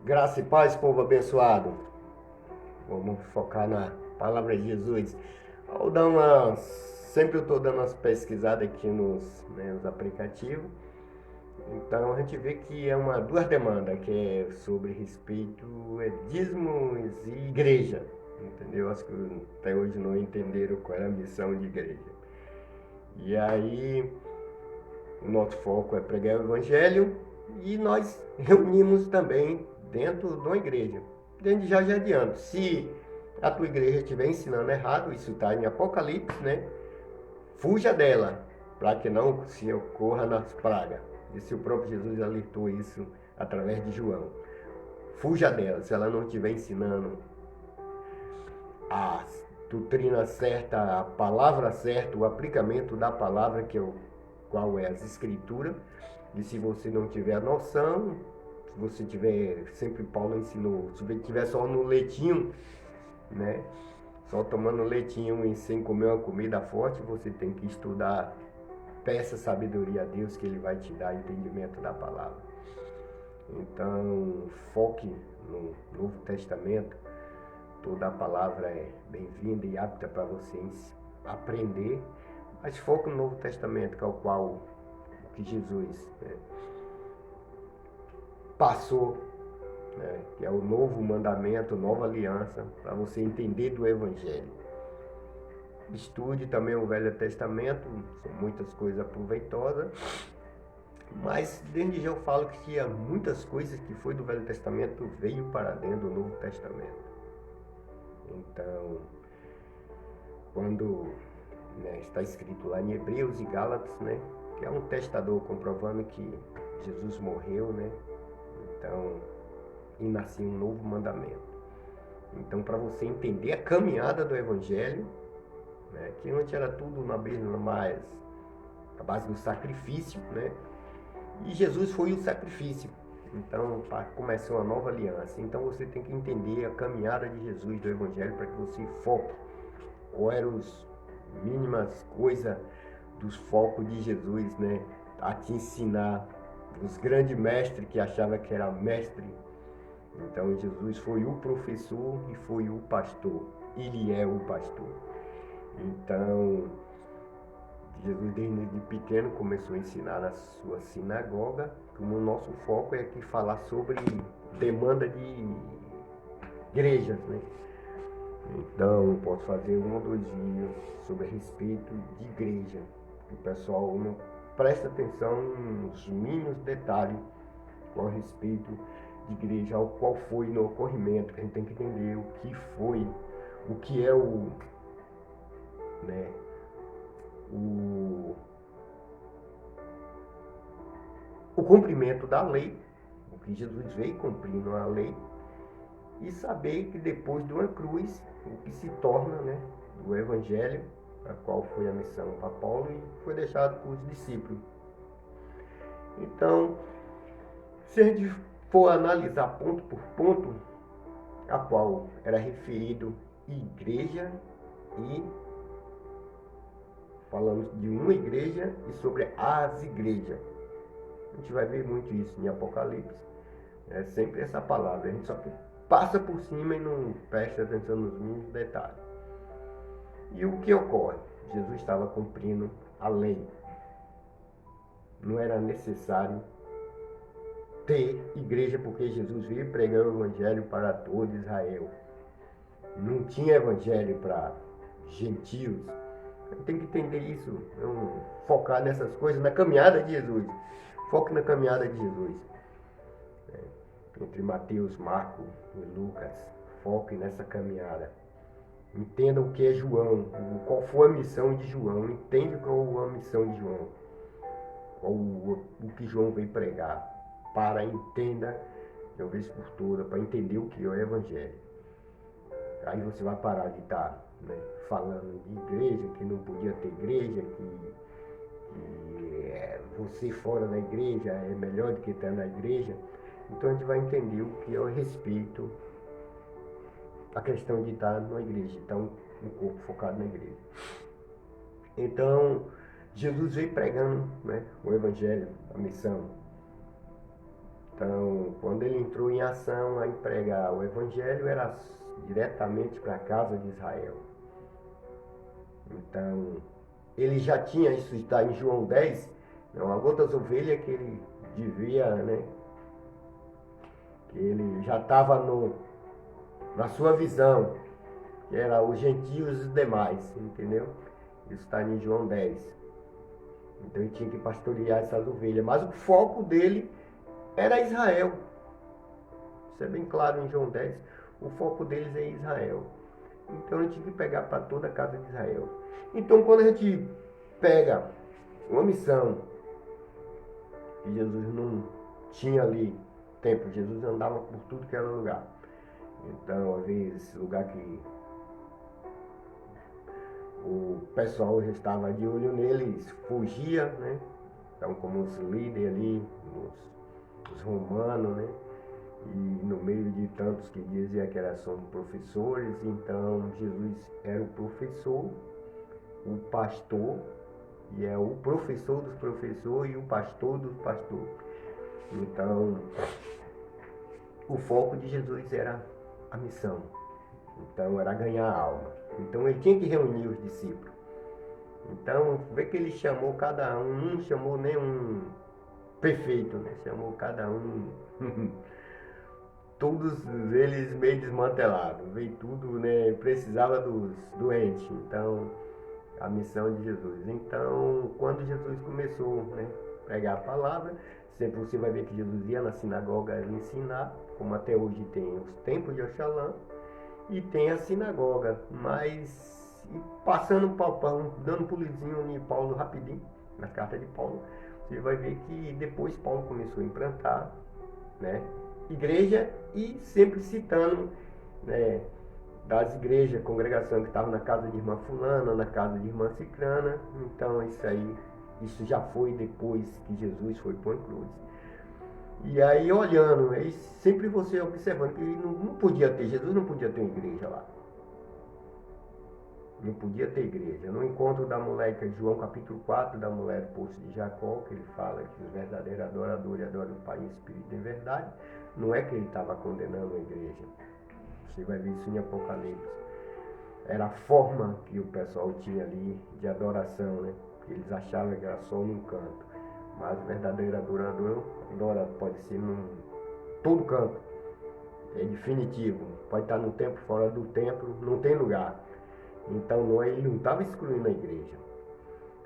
Graça e paz, povo abençoado. Vamos focar na palavra de Jesus. Vou dar uma, sempre eu estou dando umas pesquisadas aqui nos aplicativos. Então a gente vê que é duas demandas, que é sobre respeito a dízimos e igreja. Entendeu? Acho que até hoje não entenderam qual é a missão de igreja. E aí o nosso foco é pregar o evangelho e nós reunimos também dentro de uma igreja. Desde já adianto, se a tua igreja estiver ensinando errado, isso está em Apocalipse, né? Fuja dela, para que não se ocorra nas pragas. E o próprio Jesus alertou isso através de João. Fuja dela, se ela não estiver ensinando a doutrina certa, a palavra certa, o aplicamento da palavra, que é qual é as escrituras. E se você não tiver a noção, se você tiver, sempre Paulo ensinou, se você tiver só no leitinho, né? Só tomando leitinho e sem comer uma comida forte, você tem que estudar. Peça sabedoria a Deus que Ele vai te dar entendimento da palavra. Então, foque no Novo Testamento. Toda a palavra é bem-vinda e apta para você aprender. Mas foque no Novo Testamento, que é o qual que Jesus passou, né, que é o novo mandamento, nova aliança, para você entender do Evangelho. Estude também o Velho Testamento, são muitas coisas aproveitosas, mas desde já eu falo que há muitas coisas que foi do Velho Testamento veio para dentro do Novo Testamento. Então, quando está escrito lá em Hebreus e Gálatas, né, que é um testador comprovando que Jesus morreu, né, então, e nasceu um novo mandamento. Então, para você entender a caminhada do Evangelho, né, que antes era tudo na mais a base do sacrifício, né, e Jesus foi o sacrifício. Então, começou uma nova aliança. Então, você tem que entender a caminhada de Jesus do Evangelho para que você foque. Qual eram as mínimas coisas dos focos de Jesus, né, a te ensinar. Os grandes mestres que achavam que era mestre. Então Jesus foi o professor e foi o pastor. Ele é o pastor. Então Jesus desde pequeno começou a ensinar na sua sinagoga. Como o nosso foco é aqui falar sobre demanda de igrejas, né? Então eu posso fazer um ou dois vídeos sobre a respeito de igreja. O pessoal não presta atenção nos mínimos detalhes com a respeito de igreja, qual foi no ocorrimento, que a gente tem que entender o que foi, o que é né, o cumprimento da lei, o que Jesus veio cumprindo a lei, e saber que depois de uma cruz, o que se torna, né, do Evangelho, a qual foi a missão para Paulo e foi deixado para os discípulos. Então, se a gente for analisar ponto por ponto, a qual era referido igreja, e falamos de uma igreja e sobre as igrejas. A gente vai ver muito isso em Apocalipse. É sempre essa palavra. A gente só passa por cima e não presta atenção nos mínimos detalhes. E o que ocorre? Jesus estava cumprindo a lei. Não era necessário ter igreja porque Jesus veio pregar o evangelho para todo Israel. Não tinha evangelho para gentios. Tem que entender isso, não focar nessas coisas, na caminhada de Jesus. Foque na caminhada de Jesus. Entre Mateus, Marcos e Lucas, foque nessa caminhada. Entenda o que é João, qual foi a missão de João, entende qual é a missão de João, qual o que João veio pregar, para entenda de uma vez por toda, para entender o que é o Evangelho. Aí você vai parar de estar falando de igreja, que não podia ter igreja, que você fora da igreja é melhor do que estar na igreja. Então a gente vai entender o que é o respeito, a questão de estar na igreja, então um corpo focado na igreja. Então Jesus veio pregando, o Evangelho, a missão. Então, quando ele entrou em ação a pregar o Evangelho, era diretamente para a casa de Israel. Então, ele já tinha, isso está em João 10, não, há outras ovelhas que ele devia, né? Que ele já estava na sua visão, que era os gentios e os demais, entendeu? Isso está em João 10. Então ele tinha que pastorear essas ovelhas, mas o foco dele era Israel. Isso é bem claro em João 10, o foco deles é Israel. Então ele tinha que pegar para toda a casa de Israel. Então quando a gente pega uma missão que Jesus não tinha ali tempo, Jesus andava por tudo que era lugar. Então, às vezes, lugar que o pessoal já estava de olho neles, fugia, né? Então, como os líderes ali, os romanos, né? E no meio de tantos que diziam que eram só professores, então Jesus era o professor, o pastor, e é o professor dos professores e o pastor dos pastores. Então, o foco de Jesus era a missão. Então, era ganhar a alma. Então, ele tinha que reunir os discípulos. Então, vê que ele chamou cada um, não chamou nenhum perfeito, né? Chamou cada um, todos eles meio desmantelados, veio tudo, né? Precisava dos doentes. Então, a missão de Jesus. Então, quando Jesus começou, né, a pregar a palavra, sempre você vai ver que Jesus ia na sinagoga ensinar, como até hoje tem os templos de Oxalá, e tem a sinagoga, mas passando dando um pulizinho em Paulo rapidinho, na carta de Paulo, você vai ver que depois Paulo começou a implantar, né, igreja e sempre citando, né, das igrejas, congregação que estava na casa de irmã fulana, na casa de irmã cicrana. Então isso já foi depois que Jesus foi para a cruz. E aí olhando, aí sempre você observando que não podia ter, Jesus não podia ter uma igreja lá. Não podia ter igreja. No encontro da mulher, que é João capítulo 4, da mulher do poço de Jacó, que ele fala que os verdadeiros adoradores adoram o Pai em espírito e em verdade, não é que ele estava condenando a igreja. Você vai ver isso em Apocalipse. Era a forma que o pessoal tinha ali de adoração, né? Eles achavam que era só num canto. Mas o verdadeiro adorador pode ser em todo canto. É definitivo. Pode estar no templo, fora do templo, não tem lugar. Então ele não estava excluindo a igreja.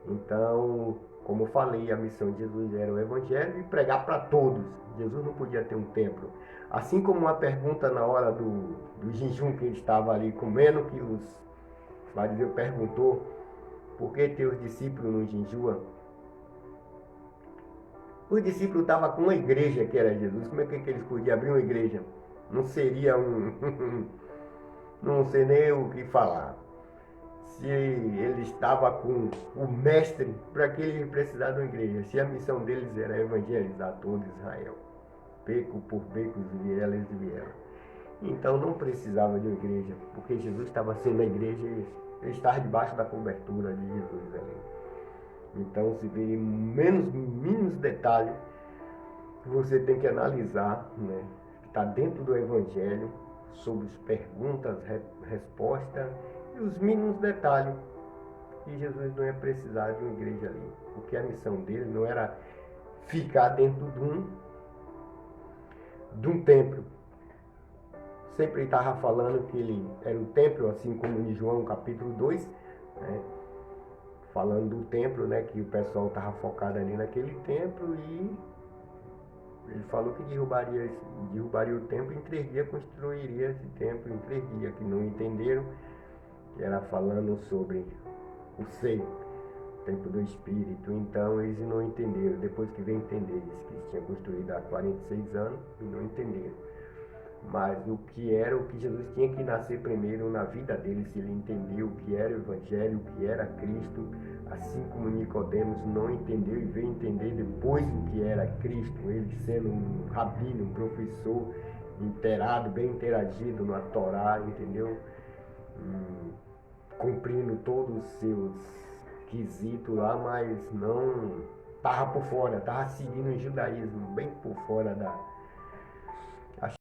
Então, como eu falei, a missão de Jesus era o evangelho e pregar para todos. Jesus não podia ter um templo. Assim como uma pergunta na hora do jejum que ele estava ali comendo, que os fariseus perguntou por que teus discípulos não jejuam. Os discípulos estavam com uma igreja que era Jesus. Como é que eles podiam abrir uma igreja? Não seria não sei nem o que falar. Se ele estava com o mestre, para que ele precisava de uma igreja? Se a missão deles era evangelizar todo Israel. Beco por becos, vielas e vielas. Então não precisava de uma igreja, porque Jesus estava sendo a igreja e ele estava debaixo da cobertura de Jesus ali. Então se vê mínimos detalhes que você tem que analisar, né? Que está dentro do Evangelho, sobre as perguntas, respostas e os mínimos detalhes. E Jesus não ia precisar de uma igreja ali, porque a missão dele não era ficar dentro de um templo. Sempre ele estava falando que ele era o templo, assim como em João capítulo 2, né? Falando do templo, né? Que o pessoal estava focado ali naquele templo e ele falou que derrubaria o templo e em 3 dias construiria esse templo em 3 dias, que não entenderam, que era falando sobre o ser, o templo do Espírito. Então eles não entenderam, depois que veio entender, disse que eles tinham construído há 46 anos e não entenderam. Mas o que Jesus tinha que nascer primeiro na vida dele, se ele entendeu o que era o Evangelho, o que era Cristo, assim como Nicodemos não entendeu e veio entender depois o que era Cristo, ele sendo um rabino, um professor inteirado, bem interagido na Torá, entendeu? Cumprindo todos os seus quesitos lá, mas não estava por fora, estava seguindo o judaísmo, bem por fora